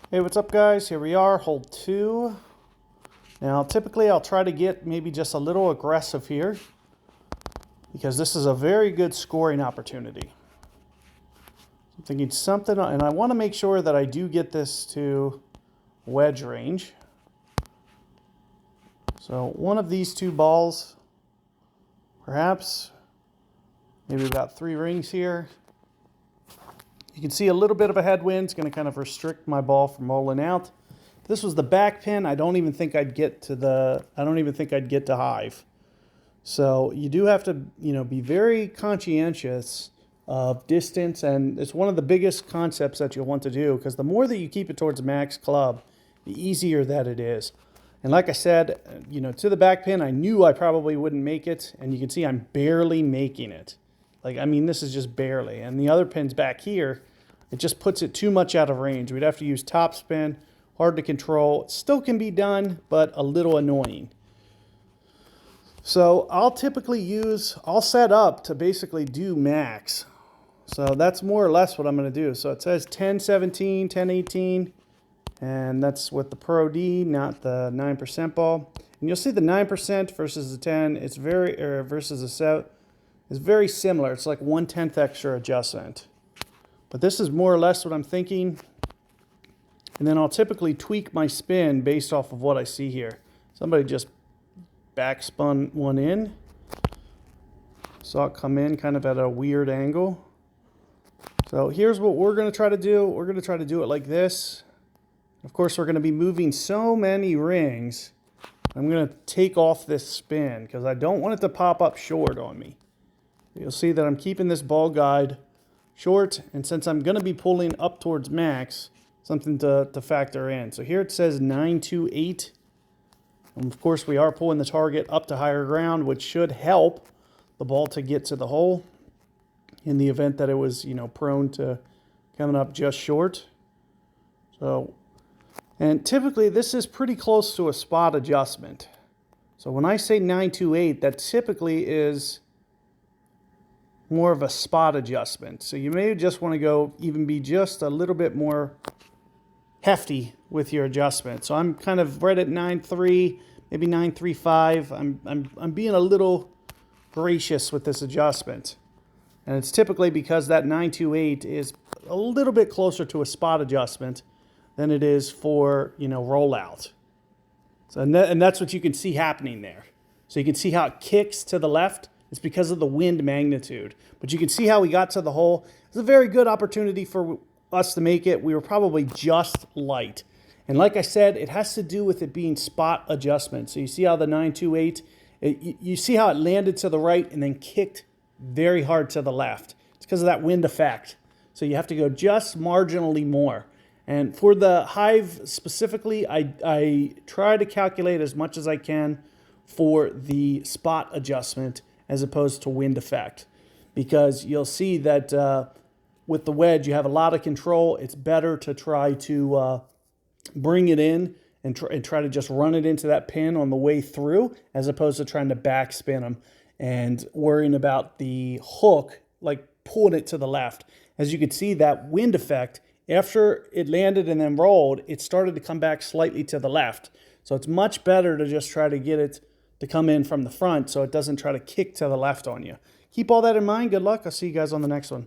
Hey, what's up guys? Here we are, hole 2. Now typically I'll try to get maybe just a little aggressive here because this is a very good scoring opportunity. I'm thinking something, and I want to make sure that I do get this to wedge range. So one of these two balls, perhaps, maybe about 3 rings here. You can see a little bit of a headwind. It's going to kind of restrict my ball from rolling out. If this was the back pin, I don't even think I'd get to hive. So you do have to, be very conscientious of distance, and it's one of the biggest concepts that you'll want to do, because the more that you keep it towards max club, the easier that it is. And like I said, to the back pin, I knew I probably wouldn't make it, and you can see I'm barely making it. This is just barely. And the other pin's back here, it just puts it too much out of range. We'd have to use topspin, hard to control. It still can be done, but a little annoying. So I'll set up to basically do max. So that's more or less what I'm going to do. So it says 10-17, 10-18, and that's with the Pro D, not the 9% ball. And you'll see the 9% versus the 10, versus the 7. Is very similar. It's like 1/10 extra adjustment. But this is more or less what I'm thinking. And then I'll typically tweak my spin based off of what I see here. Somebody just backspun one in. Saw it come in kind of at a weird angle. So here's what we're going to try to do. We're going to try to do it like this. Of course, we're going to be moving so many rings. I'm going to take off this spin because I don't want it to pop up short on me. You'll see that I'm keeping this ball guide short, and since I'm going to be pulling up towards max, something to factor in. So here it says 9-2-8. And of course, we are pulling the target up to higher ground, which should help the ball to get to the hole in the event that it was, prone to coming up just short. So, and typically this is pretty close to a spot adjustment. So when I say 9-2-8, that typically is more of a spot adjustment. So you may just want to be just a little bit more hefty with your adjustment. So I'm kind of right at 9-3, maybe 9-3-5. I'm being a little gracious with this adjustment. And it's typically because that 9-2-8 is a little bit closer to a spot adjustment than it is for, rollout. So and that's what you can see happening there. So you can see how it kicks to the left. It's because of the wind magnitude. But you can see how we got to the hole. It's a very good opportunity for us to make it. We were probably just light. And like I said, it has to do with it being spot adjustment. So you see how the 9-2-8, you see how it landed to the right and then kicked very hard to the left. It's because of that wind effect. So you have to go just marginally more. And for the hive specifically, I try to calculate as much as I can for the spot adjustment as opposed to wind effect, because you'll see that with the wedge you have a lot of control. It's better to try to bring it in and try to just run it into that pin on the way through, as opposed to trying to backspin them and worrying about the hook like pulling it to the left. As you can see, that wind effect, after it landed and then rolled, it started to come back slightly to the left. So it's much better to just try to get it to come in from the front so it doesn't try to kick to the left on you. Keep all that in mind. Good luck. I'll see you guys on the next one.